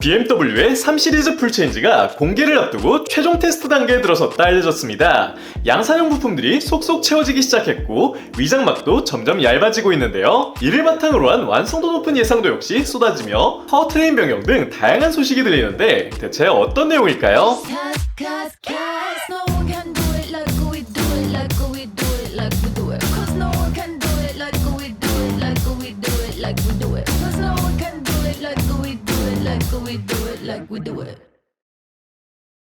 BMW의 3시리즈 풀체인지가 공개를 앞두고 최종 테스트 단계에 들어섰다 알려졌습니다. 양산형 부품들이 속속 채워지기 시작했고 위장막도 점점 얇아지고 있는데요. 이를 바탕으로 한 완성도 높은 예상도 역시 쏟아지며 파워트레인 변경 등 다양한 소식이 들리는데 대체 어떤 내용일까요?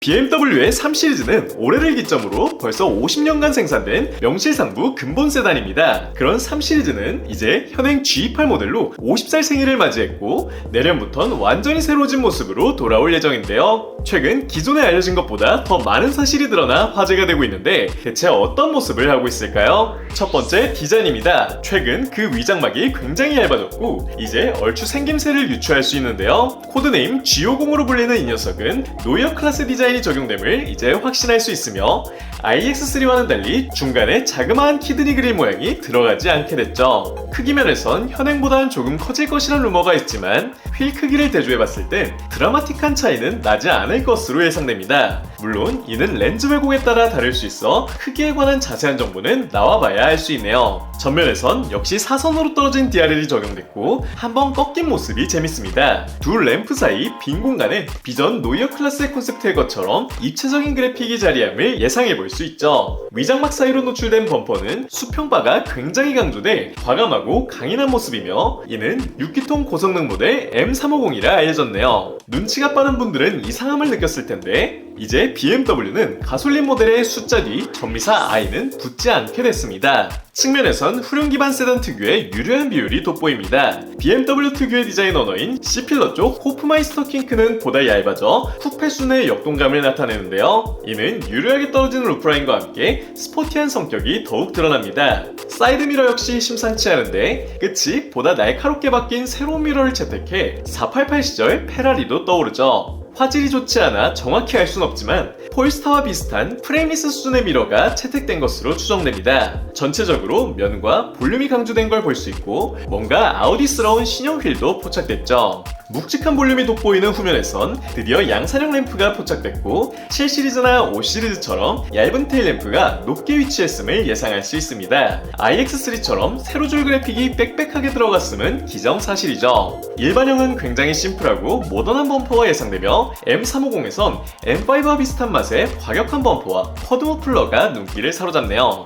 BMW의 3시리즈는 올해를 기점으로 벌써 50년간 생산된 명실상부 근본 세단입니다. 그런 3시리즈는 이제 현행 G8 모델로 50살 생일을 맞이했고 내년부터는 완전히 새로워진 모습으로 돌아올 예정인데요. 최근 기존에 알려진 것보다 더 많은 사실이 드러나 화제가 되고 있는데 대체 어떤 모습을 하고 있을까요? 첫 번째, 디자인입니다. 최근 그 위장막이 굉장히 얇아졌고 이제 얼추 생김새를 유추할 수 있는데요. 코드네임 G50으로 불리는 이 녀석은 노이어 클래스 디자인이 적용됨을 이제 확신할 수 있으며 iX3와는 달리 중간에 자그마한 키드니 그릴 모양이 들어가지 않게 됐죠. 크기 면에선 현행보다는 조금 커질 것이란 루머가 있지만 휠 크기를 대조해봤을 땐 드라마틱한 차이는 나지 않을 것으로 예상됩니다. 물론 이는 렌즈 왜곡에 따라 다를 수 있어 크기에 관한 자세한 정보는 나와봐야 알 수 있네요. 전면에선 역시 사선으로 떨어진 DRL이 적용됐고 한번 꺾인 모습이 재밌습니다. 두 램프 사이 빈 공간에 비전 노이어 클래스의 콘셉트의 것처럼 입체적인 그래픽이 자리함을 예상해볼 수 있죠. 위장막 사이로 노출된 범퍼는 수평바가 굉장히 강조돼 과감하고 강인한 모습이며 이는 6기통 고성능 모델 M350이라 알려졌네요. 눈치가 빠른 분들은 이상함을 느꼈을 텐데 이제 BMW는 가솔린 모델의 숫자 뒤 전미사 i는 붙지 않게 됐습니다. 측면에선 후륜 기반 세단 특유의 유려한 비율이 돋보입니다. BMW 특유의 디자인 언어인 C필러 쪽 호프마이스터 킹크는 보다 얇아져 쿡패순의 역동감을 나타내는데요. 이는 유려하게 떨어지는 루프라인과 함께 스포티한 성격이 더욱 드러납니다. 사이드미러 역시 심상치 않은데 끝이 보다 날카롭게 바뀐 새로운 미러를 채택해 488 시절 페라리도 떠오르죠. 화질이 좋지 않아 정확히 알 순 없지만 폴스타와 비슷한 프레임리스 수준의 미러가 채택된 것으로 추정됩니다. 전체적으로 면과 볼륨이 강조된 걸 볼 수 있고 뭔가 아우디스러운 신형 휠도 포착됐죠. 묵직한 볼륨이 돋보이는 후면에선 드디어 양산형 램프가 포착됐고 7시리즈나 5시리즈처럼 얇은 테일 램프가 높게 위치했음을 예상할 수 있습니다. iX3처럼 세로줄 그래픽이 빽빽하게 들어갔음은 기정사실이죠. 일반형은 굉장히 심플하고 모던한 범퍼가 예상되며 M350에선 M5와 비슷한 맛의 과격한 범퍼와 쿼드 머플러가 눈길을 사로잡네요.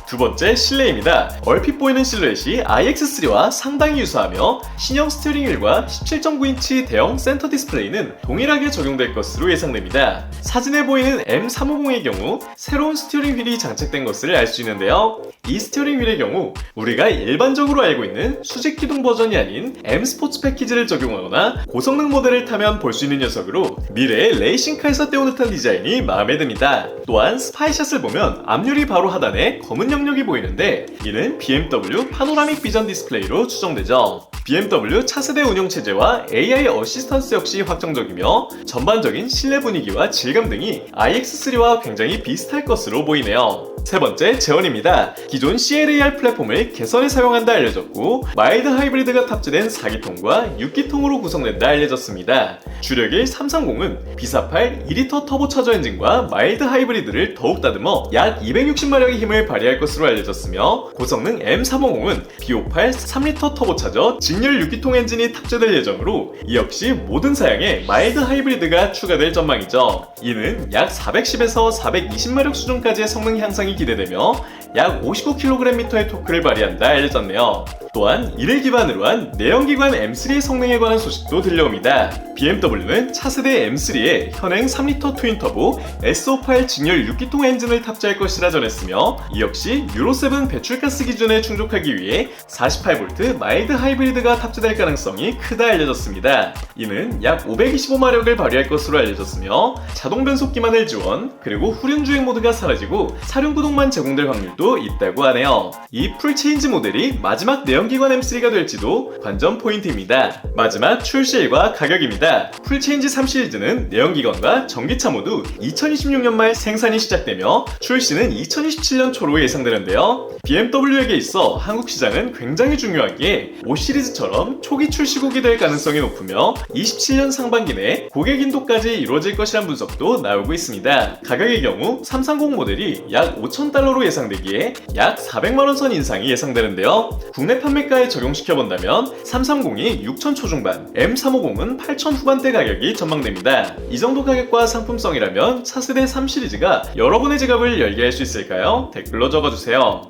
두 번째, 실내입니다. 얼핏 보이는 실루엣이 iX3와 상당히 유사하며 신형 스티어링 휠과 17.9인치 대형 센터 디스플레이는 동일하게 적용될 것으로 예상됩니다. 사진에 보이는 M350의 경우 새로운 스티어링 휠이 장착된 것을 알 수 있는데요. 이 스티어링 휠의 경우 우리가 일반적으로 알고 있는 수직 기동 버전이 아닌 M 스포츠 패키지를 적용하거나 고성능 모델을 타면 볼 수 있는 녀석으로 미래의 레이싱카에서 떼온 듯한 디자인이 마음에 듭니다. 또한 스파이샷을 보면 앞유리 바로 하단에 검은 영역이 보이는데 이는 BMW 파노라믹 비전 디스플레이로 추정되죠. BMW 차세대 운영체제와 AI 어시스턴스 역시 확정적이며 전반적인 실내 분위기와 질감 등이 iX3와 굉장히 비슷할 것으로 보이네요. 세 번째, 제원입니다. 기존 CLAR 플랫폼을 개선해 사용한다 알려졌고 마일드 하이브리드가 탑재된 4기통과 6기통으로 구성된다 알려졌습니다. 주력일 330은 B48 2리터 터보차저 엔진과 마일드 하이브리드를 더욱 다듬어 약 260마력의 힘을 발휘할 것으로 알려졌으며 고성능 M350은 B58 3리터 터보차저 직렬 6기통 엔진이 탑재될 예정으로 이 역시 모든 사양에 마일드 하이브리드가 추가될 전망이죠. 이는 약 410에서 420마력 수준까지의 성능 향상이 기대되며 약 59kgm의 토크를 발휘한다 알려졌네요. 또한 이를 기반으로 한 내연기관 M3의 성능에 관한 소식도 들려옵니다. BMW는 차세대 M3에 현행 3리터 트윈터보 S58 직렬 6기통 엔진을 탑재할 것이라 전했으며 이 역시 유로7 배출가스 기준에 충족하기 위해 48V 마일드 하이브리드가 탑재될 가능성이 크다 알려졌습니다. 이는 약 525마력을 발휘할 것으로 알려졌으며 자동 변속 기만을 지원, 그리고 후륜 주행 모드가 사라지고 사륜 구동만 제공될 확률도 가능성도 있다고 하네요. 이 풀체인지 모델이 마지막 내연기관 M3가 될지도 관전 포인트입니다. 마지막 출시일과 가격입니다. 풀체인지 3 시리즈는 내연기관과 전기차 모두 2026년 말 생산이 시작되며 출시는 2027년 초로 예상되는데요. BMW에게 있어 한국 시장은 굉장히 중요하기에 5 시리즈처럼 초기 출시국이 될 가능성이 높으며 27년 상반기 내 고객 인도까지 이루어질 것이란 분석도 나오고 있습니다. 가격의 경우 330 모델이 약 5,000달러로 예상되기에 약 400만원 선 인상이 예상되는데요. 국내 판매가에 적용시켜본다면 330이 6,000 초중반, M350은 8,000 후반대 가격이 전망됩니다. 이 정도 가격과 상품성이라면 차세대 3 시리즈가 여러분의 지갑을 열게 할 수 있을까요? 댓글로 적어주세요.